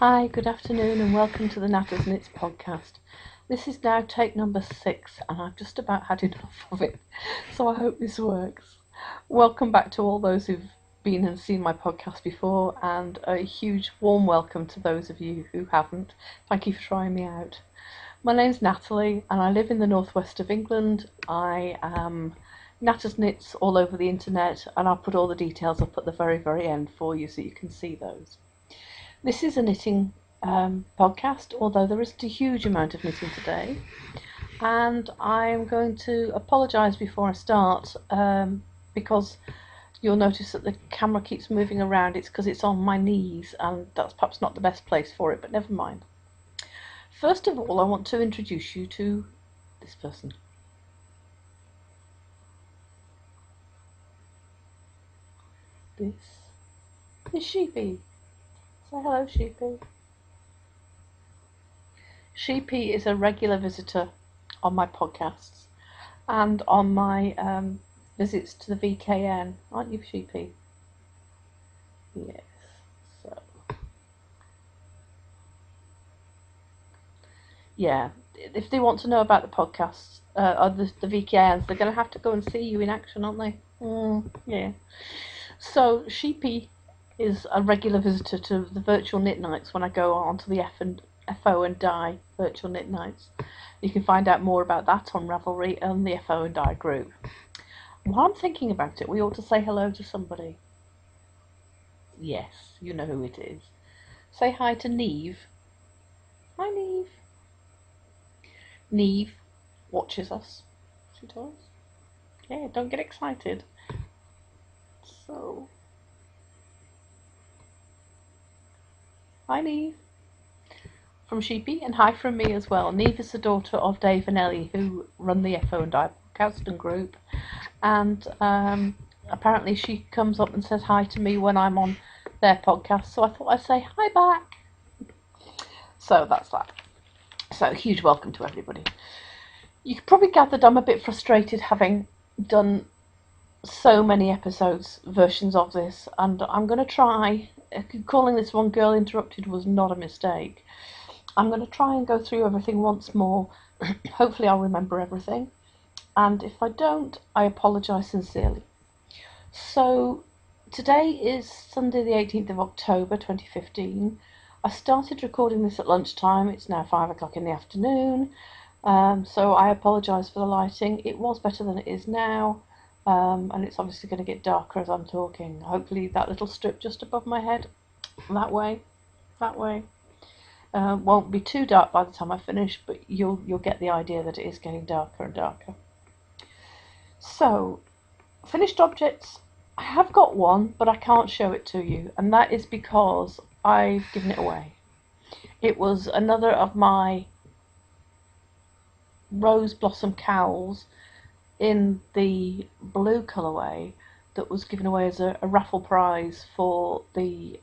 Hi, good afternoon, and welcome to the Natters Knits podcast. This is now take number 6, and I've just about had enough of it, so I hope this works. Welcome back to all those who've been and seen my podcast before, and a huge warm welcome to those of you who haven't. Thank you for trying me out. My name's Natalie, and I live in the northwest of England. I am Natters Knits all over the internet, and I'll put all the details up at the very end for you so you can see those. This is a knitting podcast, although there isn't a huge amount of knitting today. And I'm going to apologise before I start because you'll notice that the camera keeps moving around. It's because it's on my knees, and that's perhaps not the best place for it, but never mind. First of all, I want to introduce you to this person. This is Sheepy. Say hello, Sheepy. Sheepy is a regular visitor on my podcasts and on my visits to the VKN, aren't you, Sheepy? Yes. So, yeah, if they want to know about the podcasts or the VKNs, they're going to have to go and see you in action, aren't they? Yeah. So, Sheepy is a regular visitor to the virtual knit nights when I go on to the FO and Die virtual knit nights. You can find out more about that on Ravelry and the FO and Die group. While I'm thinking about it, we ought to say hello to somebody. Yes, you know who it is. Say hi to Neve. Hi, Neve. Neve watches us. She does. Yeah, don't get excited. So, hi, Neve. From Sheepy, and hi from me as well. Neve is the daughter of Dave and Ellie, who run the FO and I podcast group, and apparently she comes up and says hi to me when I'm on their podcast. So I thought I'd say hi back. So that's that. So huge welcome to everybody. You can probably gathered I'm a bit frustrated having done so many versions of this, and I'm going to try. Calling this one Girl Interrupted was not a mistake. I'm going to try and go through everything once more. Hopefully I'll remember everything, and if I don't, I apologise sincerely. So today is Sunday the 18th of October 2015. I started recording this at lunchtime. It's now 5 o'clock in the afternoon, so I apologise for the lighting. It was better than it is now, and it's obviously going to get darker as I'm talking. Hopefully that little strip just above my head, that way, won't be too dark by the time I finish, but you'll get the idea that it is getting darker and darker. So, finished objects. I have got one, but I can't show it to you, and that is because I've given it away. It was another of my rose blossom cowls in the blue colourway that was given away as a raffle prize for the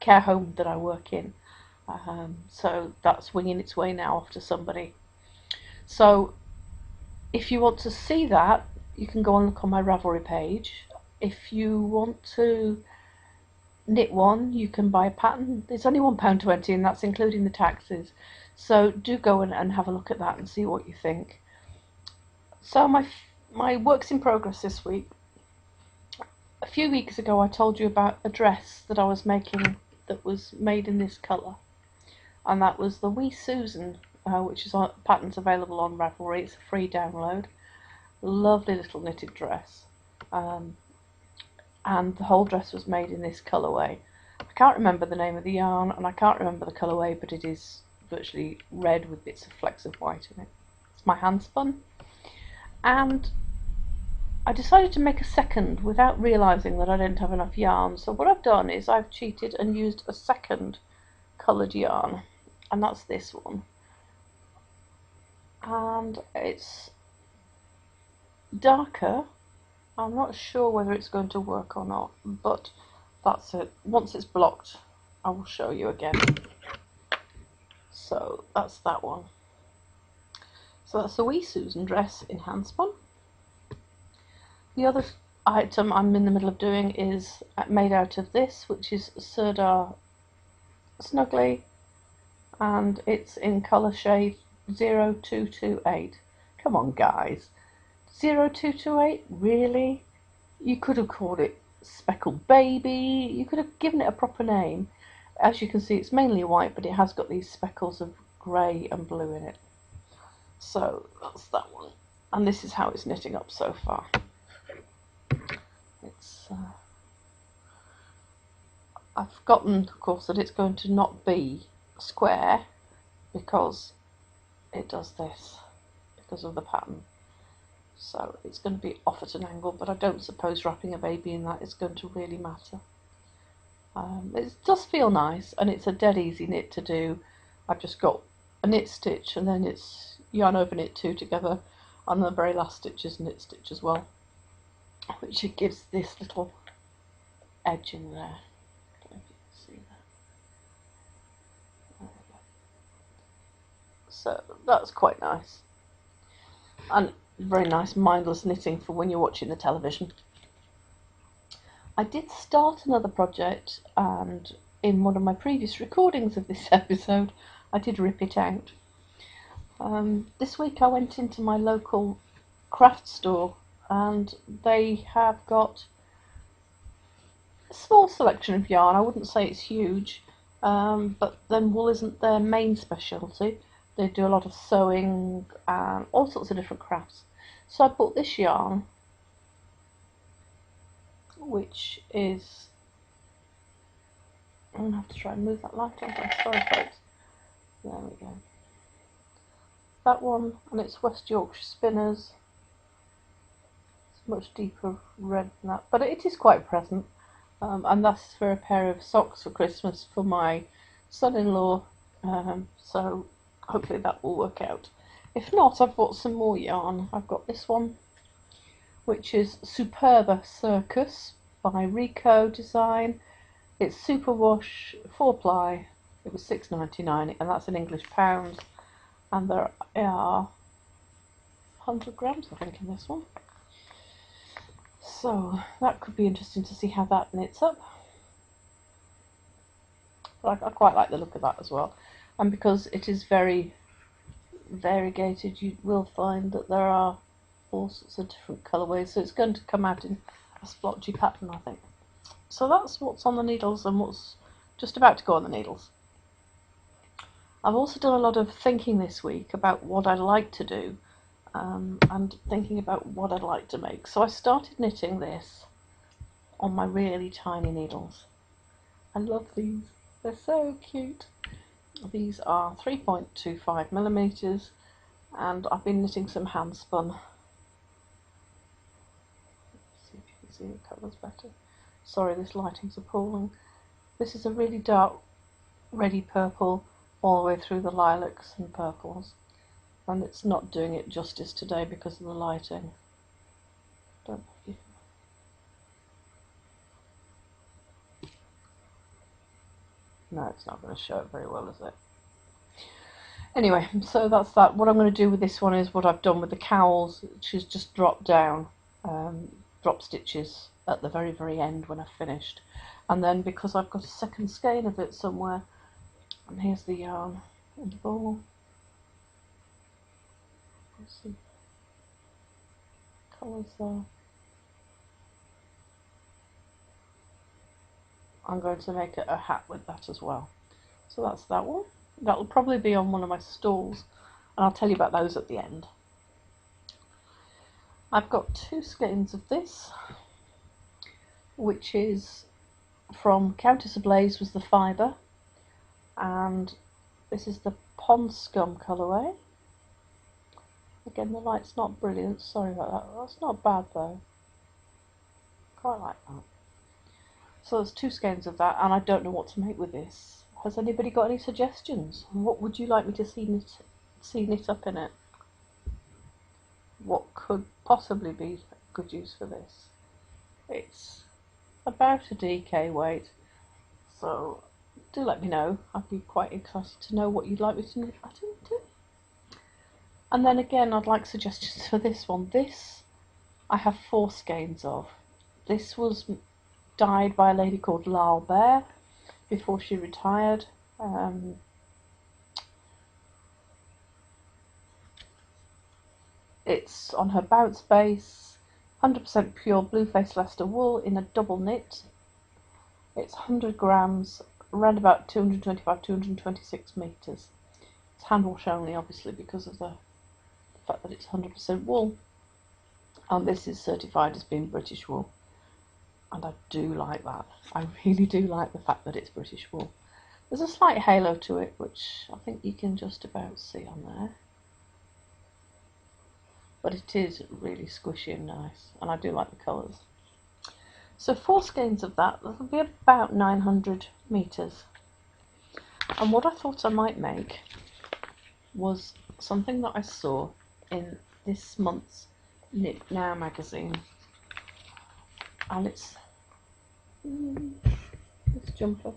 care home that I work in. So that's winging its way now off to somebody. So if you want to see that, you can go and look on my Ravelry page. If you want to knit one, you can buy a pattern. It's only £1.20, and that's including the taxes. So do go and have a look at that and see what you think. So my works in progress this week. A few weeks ago I told you about a dress that I was making that was made in this colour, and that was the Wee Susan, which is on patterns available on Ravelry. It's a free download. Lovely little knitted dress, and the whole dress was made in this colourway. I can't remember the name of the yarn and I can't remember the colourway, but it is virtually red with bits of flecks of white in it. It's my hand spun, and I decided to make a second without realising that I didn't have enough yarn. So what I've done is I've cheated and used a second coloured yarn, and that's this one. And it's darker. I'm not sure whether it's going to work or not, but that's it. Once it's blocked, I will show you again. So that's that one. So that's the Wee Susan dress in handspun. The other item I'm in the middle of doing is made out of this, which is Sirdar Snuggly, and it's in colour shade 0228. Come on guys, 0228, really? You could have called it Speckled Baby, you could have given it a proper name. As you can see, it's mainly white, but it has got these speckles of grey and blue in it. So that's that one. And this is how it's knitting up so far. It's I've forgotten, of course, that it's going to not be square because it does this, because of the pattern. So it's going to be off at an angle, but I don't suppose wrapping a baby in that is going to really matter. It does feel nice, and it's a dead easy knit to do. I've just got a knit stitch, and then it's yarn over knit 2 together, and the very last stitch is knit stitch as well, which it gives this little edge in there. I don't know if you can see that. There we go. So that's quite nice, and very nice mindless knitting for when you're watching the television. I did start another project, and in one of my previous recordings of this episode I did rip it out. This week I went into my local craft store, and they have got a small selection of yarn. I wouldn't say it's huge, but then wool isn't their main specialty. They do a lot of sewing and all sorts of different crafts. So I bought this yarn, which is, I'm going to have to try and move that light on. I'm sorry folks. There we go. That one, and it's West Yorkshire Spinners. It's much deeper red than that, but it is quite present. And that's for a pair of socks for Christmas for my son-in-law. So hopefully that will work out. If not, I've bought some more yarn. I've got this one, which is Superba Circus by Rico Design. It's superwash 4-ply. It was £6.99, and that's in English pounds. And there are 100 grams, I think, in this one. So that could be interesting to see how that knits up. But I quite like the look of that as well. And because it is very variegated, you will find that there are all sorts of different colourways. So it's going to come out in a splotchy pattern, I think. So that's what's on the needles and what's just about to go on the needles. I've also done a lot of thinking this week about what I'd like to do, and thinking about what I'd like to make. So I started knitting this on my really tiny needles. I love these, they're so cute. These are 3.25 millimeters, and I've been knitting some hand spun. Let's see if you can see the colours better. Sorry, this lighting's appalling. This is a really dark reddy purple all the way through the lilacs and purples, and it's not doing it justice today because of the lighting. Don't know if you... No, it's not going to show it very well, is it? Anyway, so that's that. What I'm going to do with this one is what I've done with the cowls, which is just drop down, drop stitches at the very, very end when I've finished. And then because I've got a second skein of it somewhere, and here's the yarn in the ball. Let's see. Colours there. I'm going to make a hat with that as well. So that's that one. That'll probably be on one of my stalls, and I'll tell you about those at the end. I've got 2 skeins of this, which is from Countess Ablaze was the fibre, and this is the Pond Scum colourway. Again, the light's not brilliant, sorry about that. That's not bad though. Quite like that. So there's 2 skeins of that, and I don't know what to make with this. Has anybody got any suggestions? What would you like me to see knit up in it? What could possibly be good use for this? It's about a DK weight, so do let me know. I'd be quite excited to know what you'd like me to knit that into. And then again, I'd like suggestions for this one. This I have 4 skeins of. This was dyed by a lady called Lal Bear before she retired. It's on her bounce base, 100% pure Blueface Leicester wool in a double knit. It's 100 grams, around about 225, 226 metres. It's hand wash only, obviously, because of the fact that it's 100% wool. And this is certified as being British wool. And I do like that. I really do like the fact that it's British wool. There's a slight halo to it, which I think you can just about see on there. But it is really squishy and nice, and I do like the colours. So 4 skeins of that will be about 900 metres. And what I thought I might make was something that I saw in this month's Knit Now magazine, and it's this jumper.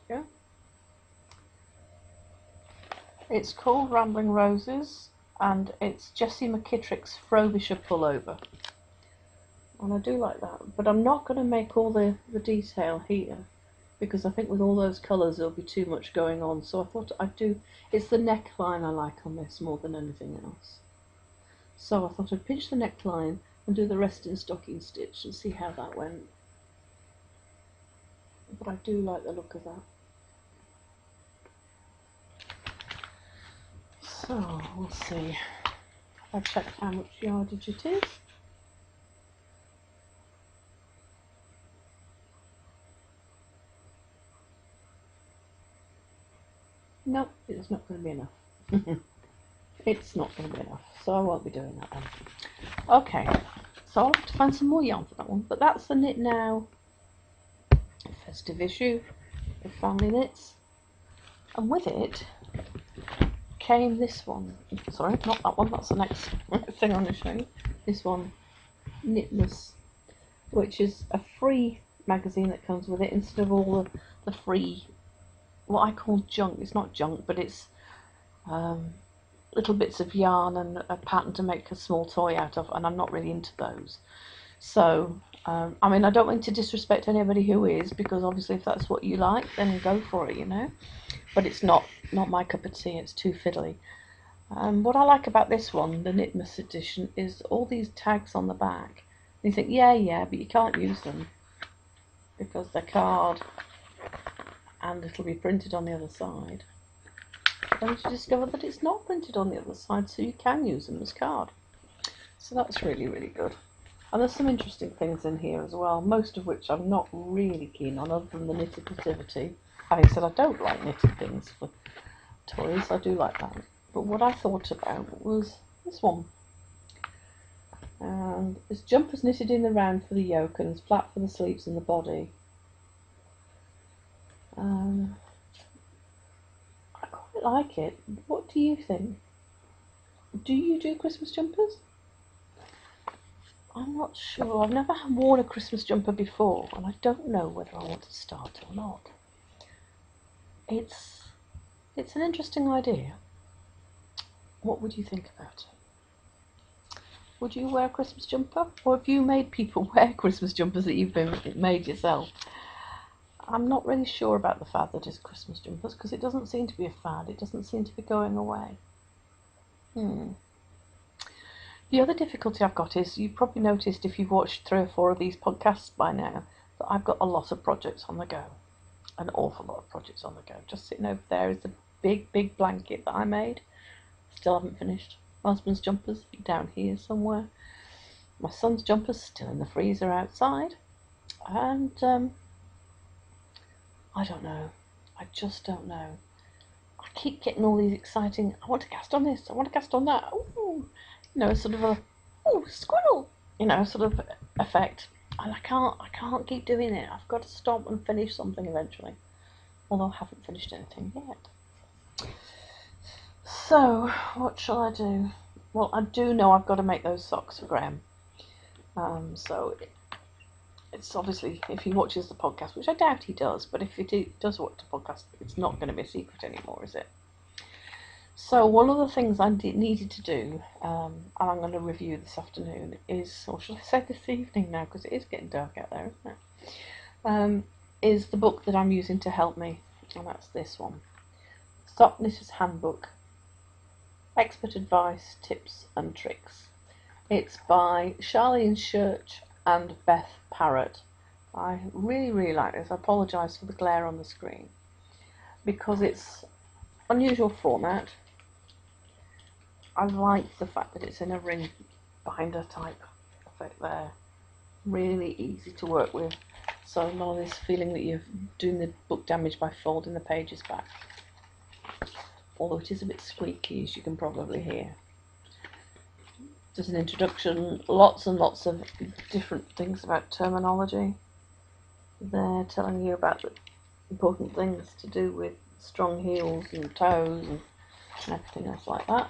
Yeah. It's called Rambling Roses, and it's Jessie McKittrick's Frobisher pullover. And I do like that, but I'm not going to make all the detail here, because I think with all those colours there'll be too much going on. So I thought I'd do, it's the neckline I like on this more than anything else. So I thought I'd pinch the neckline and do the rest in stocking stitch and see how that went. But I do like the look of that. So we'll see. I've checked how much yardage it is. No, it's not going to be enough. It's not going to be enough, so I won't be doing that one. Okay, so I'll have to find some more yarn for that one, but that's the Knit Now festive issue of Family Knits, and with it came this one. Sorry, not that one, that's the next thing I'm going to show you. This one, Knitmas, which is a free magazine that comes with it instead of all the free, what I call junk. It's not junk, but it's little bits of yarn and a pattern to make a small toy out of, and I'm not really into those. So, I mean, I don't want to disrespect anybody who is, because obviously if that's what you like, then go for it, you know. But it's not my cup of tea, it's too fiddly. What I like about this one, the Knitmas edition, is all these tags on the back. And you think, yeah, but you can't use them because they're card and it'll be printed on the other side. Then you discover that it's not printed on the other side, so you can use them as card. So that's really, really good. And there's some interesting things in here as well, most of which I'm not really keen on, other than the knitted nativity. Having said I don't like knitted things for toys, I do like that. But what I thought about was this one. And this jumper's knitted in the round for the yoke and it's flat for the sleeves and the body. I quite like it. What do you think? Do you do Christmas jumpers? I'm not sure. I've never worn a Christmas jumper before, and I don't know whether I want to start or not. It's an interesting idea. What would you think about it? Would you wear a Christmas jumper? Or have you made people wear Christmas jumpers that you've made yourself? I'm not really sure about the fad that is Christmas jumpers, because it doesn't seem to be a fad. It doesn't seem to be going away. The other difficulty I've got is, you've probably noticed if you've watched 3 or 4 of these podcasts by now, that I've got a lot of projects on the go. An awful lot of projects on the go. Just sitting over there is the big blanket that I made. Still haven't finished. My husband's jumper's down here somewhere. My son's jumper's still in the freezer outside. And I don't know. I just don't know. I keep getting all these exciting, I want to cast on this, I want to cast on that. Ooh, you know, sort of a, ooh, squirrel, you know, sort of effect. And I can't keep doing it. I've got to stop and finish something eventually. Although I haven't finished anything yet. So, what shall I do? Well, I do know I've got to make those socks for Graham. So it's obviously, if he watches the podcast, which I doubt he does, but if he does watch the podcast, it's not going to be a secret anymore, is it? So one of the things I needed to do, and I'm going to review this afternoon, is, or should I say this evening now, because it is getting dark out there, isn't it? is the book that I'm using to help me, and that's this one. Sock Knitter's Handbook, Expert Advice, Tips and Tricks. It's by Charlene Church and Beth Parrott. I really like this. I apologise for the glare on the screen because it's unusual format. I like the fact that it's in a ring binder type effect there. Really easy to work with, so none of this feeling that you're doing the book damage by folding the pages back. Although it is a bit squeaky, as you can probably hear. There's an introduction, lots and lots of different things about terminology. They're telling you about the important things to do with strong heels and toes and everything else like that.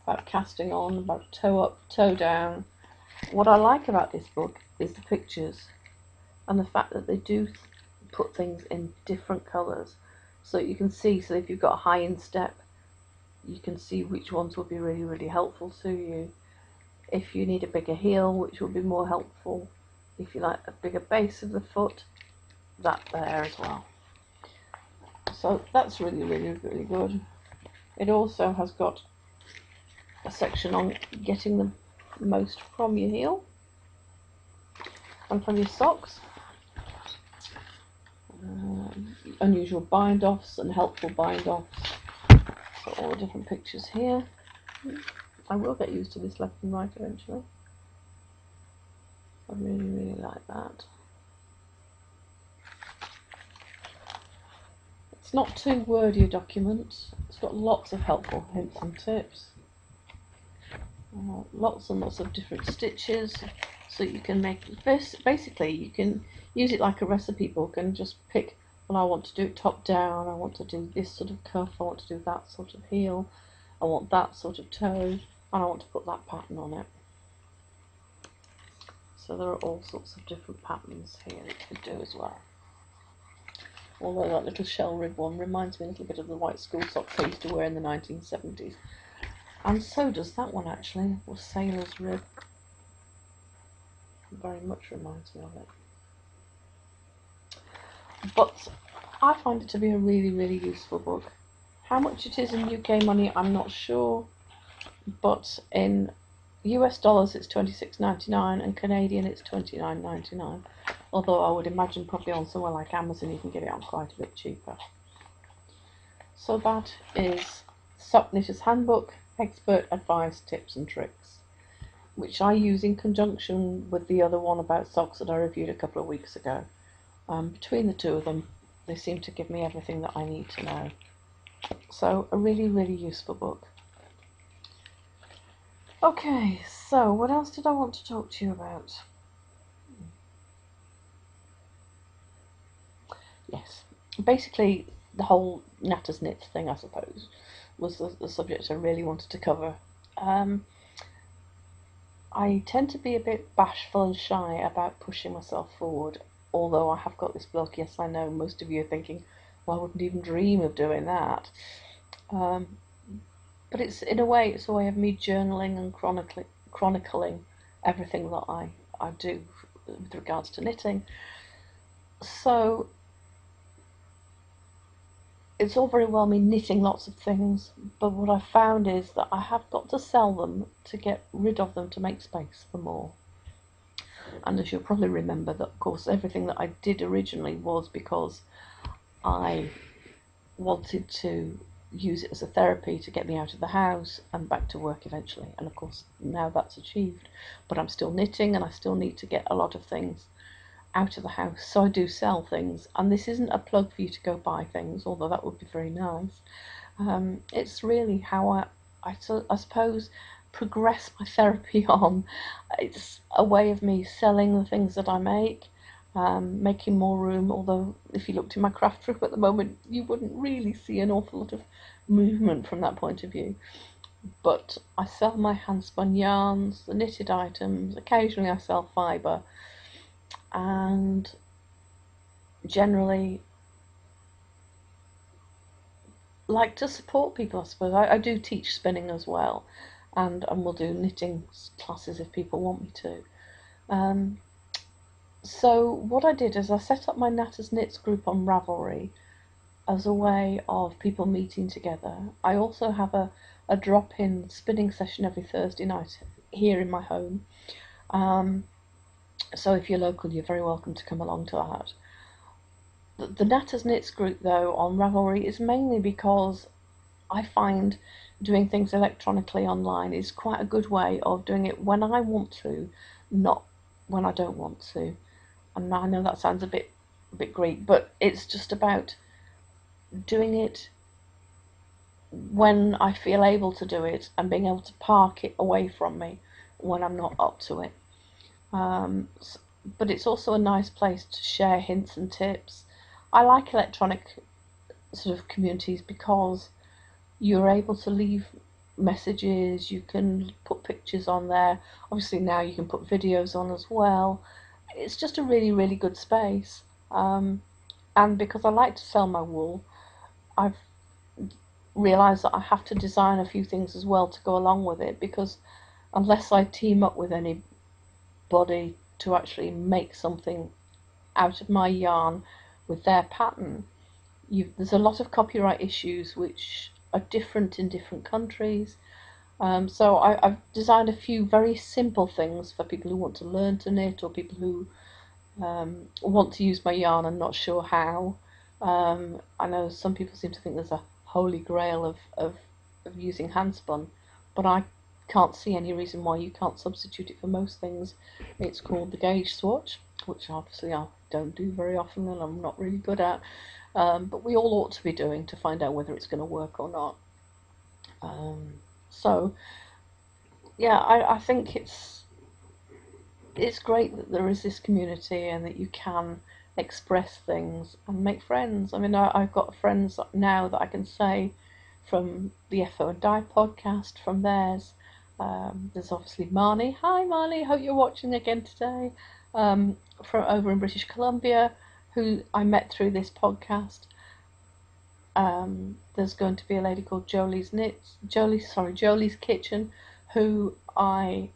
About casting on, about toe up, toe down. What I like about this book is the pictures and the fact that they do put things in different colours so you can see. So if you've got a high instep, you can see which ones will be really helpful to you. If you need a bigger heel, which will be more helpful. If you like a bigger base of the foot, that there as well. So that's really good. It also has got a section on getting the most from your heel and from your socks. Unusual bind-offs and helpful bind-offs. So all the different pictures here. I will get used to this left and right eventually. I really like that. It's not too wordy a document. It's got lots of helpful hints and tips. Lots and lots of different stitches, so you can make this. Basically, you can use it like a recipe book and just pick, well, I want to do it top down, I want to do this sort of cuff, I want to do that sort of heel, I want that sort of toe, and I want to put that pattern on it. So there are all sorts of different patterns here that you can do as well. Although that little shell rib one reminds me a little bit of the white school socks I used to wear in the 1970s. And so does that one actually, or sailor's rib. Very much reminds me of it. But I find it to be a really useful book. How much it is in UK money, I'm not sure, but in US dollars it's $26.99 and Canadian it's $29.99. Although I would imagine probably on somewhere like Amazon you can get it on quite a bit cheaper. So that is Sock Knitter's Handbook, Expert Advice, Tips and Tricks, which I use in conjunction with the other one about socks that I reviewed a couple of weeks ago. Between the two of them, they seem to give me everything that I need to know. So a really useful book. Okay, so what else did I want to talk to you about? Yes, basically the whole Natters Knits thing, I suppose, was the subject I really wanted to cover. I tend to be a bit bashful and shy about pushing myself forward, although I have got this blog. Yes, I know most of you are thinking, well, I wouldn't even dream of doing that. But it's, in a way, it's a way of me journaling and chronicling everything that I do with regards to knitting. So it's all very well me knitting lots of things, but what I found is that I have got to sell them to get rid of them to make space for more. And as you'll probably remember, that of course everything that I did originally was because I wanted to use it as a therapy to get me out of the house and back to work eventually, and of course now that's achieved, but I'm still knitting and I still need to get a lot of things out of the house, so I do sell things. And this isn't a plug for you to go buy things, although that would be very nice. It's really how I suppose progress my therapy on. It's a way of me selling the things that I make, making more room, although if you looked in my craft room at the moment you wouldn't really see an awful lot of movement from that point of view. But I sell my hand spun yarns, the knitted items, occasionally I sell fibre, and generally like to support people, I suppose. I do teach spinning as well, and will do knitting classes if people want me to. So what I did is I set up my Natters Knits group on Ravelry as a way of people meeting together. I also have a drop-in spinning session every Thursday night here in my home. So if you're local, you're very welcome to come along to that. The Natters Knits group, though, on Ravelry is mainly because I find doing things electronically online is quite a good way of doing it when I want to, not when I don't want to. And I know that sounds a bit great, but it's just about doing it when I feel able to do it and being able to park it away from me when I'm not up to it. Um, but it's also a nice place to share hints and tips. I like electronic sort of communities because you're able to leave messages, you can put pictures on there. Obviously, now you can put videos on as well. It's just a really, really good space. And because I like to sell my wool, I've realised that I have to design a few things as well to go along with it, because unless I team up with anybody to actually make something out of my yarn with their pattern, there's a lot of copyright issues which are different in different countries. So I've designed a few very simple things for people who want to learn to knit, or people who want to use my yarn and not sure how. I know some people seem to think there's a holy grail of using handspun, but I can't see any reason why you can't substitute it for most things. It's called the gauge swatch, which obviously I don't do very often and I'm not really good at, but we all ought to be doing to find out whether it's going to work or not. So yeah, I think it's great that there is this community and that you can express things and make friends. I mean, I've got friends now that I can say from the FO and Die podcast, from theirs. There's obviously Marnie. Hi, Marnie. Hope you're watching again today. From over in British Columbia, who I met through this podcast. There's going to be a lady called Jolie's Kitchen, who I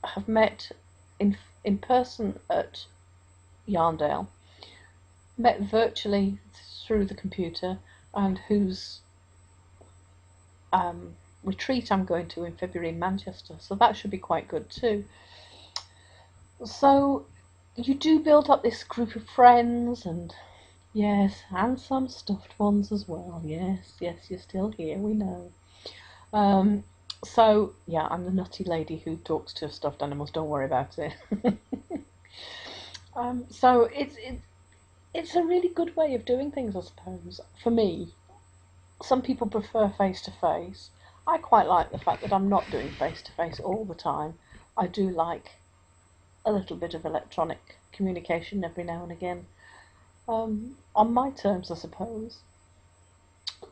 have met in person at Yarndale, met virtually through the computer, and whose retreat I'm going to in February in Manchester. So that should be quite good too. So you do build up this group of friends, and yes, and some stuffed ones as well. Yes, yes, you're still here, we know. Um, so yeah, I'm the nutty lady who talks to stuffed animals. Don't worry about it. So it's a really good way of doing things, I suppose. For me, some people prefer face to face. I quite like the fact that I'm not doing face to face all the time. I do like a little bit of electronic communication every now and again, on my terms, I suppose.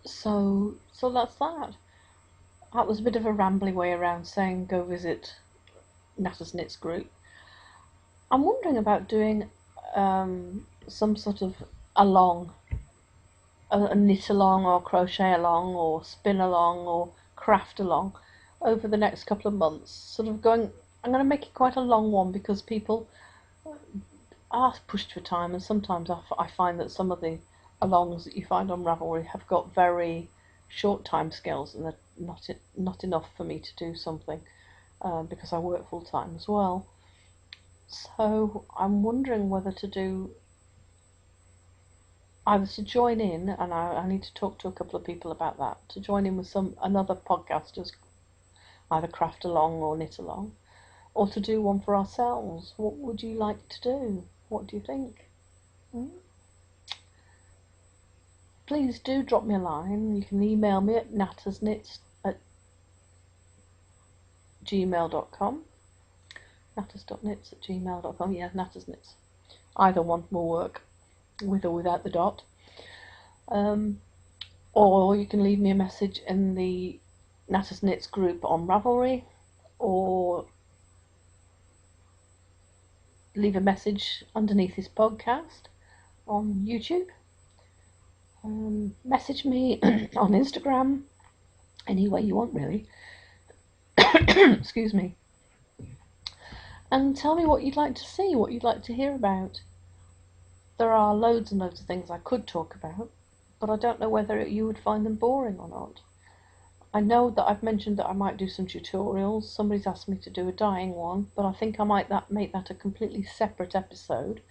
So that's that. That was a bit of a rambly way around saying go visit Natters Knits group. I'm wondering about doing some sort of along, a knit along or crochet along or spin along or craft along over the next couple of months. Sort of going, I'm going to make it quite a long one because people are pushed for time, and sometimes I find that some of the alongs that you find on Ravelry have got very short time scales and they're not enough for me to do something, because I work full time as well. So I'm wondering whether to do either to join in, and I need to talk to a couple of people about that, to join in with another podcasters, either craft along or knit along, or to do one for ourselves. What would you like to do? What do you think? Please do drop me a line. You can email me at nattersknits@gmail.com. natters.knits@gmail.com. Yeah, nattersknits. Either one will work, with or without the dot. Or you can leave me a message in the Natters Knits group on Ravelry, or leave a message underneath this podcast on YouTube. Message me on Instagram, any way you want, really. Excuse me. and tell me what you'd like to see, what you'd like to hear about. There are loads and loads of things I could talk about, but I don't know whether you would find them boring or not. I know that I've mentioned that I might do some tutorials. Somebody's asked me to do a dyeing one, but I think I might make that a completely separate episode.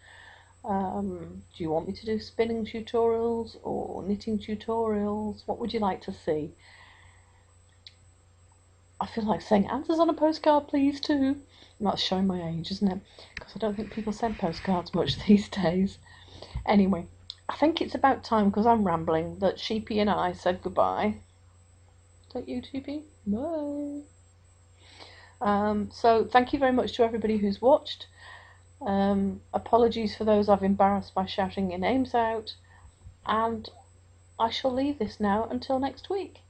Do you want me to do spinning tutorials or knitting tutorials? What would you like to see? I feel like saying answers on a postcard, please, too. And that's showing my age, isn't it? Because I don't think people send postcards much these days. Anyway, I think it's about time, because I'm rambling, that Sheepy and I said goodbye. Don't you, Sheepy? Bye. So thank you very much to everybody who's watched. Apologies for those I've embarrassed by shouting your names out. And I shall leave this now until next week.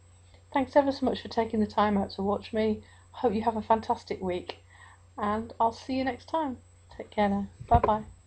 Thanks ever so much for taking the time out to watch me. I hope you have a fantastic week. And I'll see you next time. Take care now. Bye bye.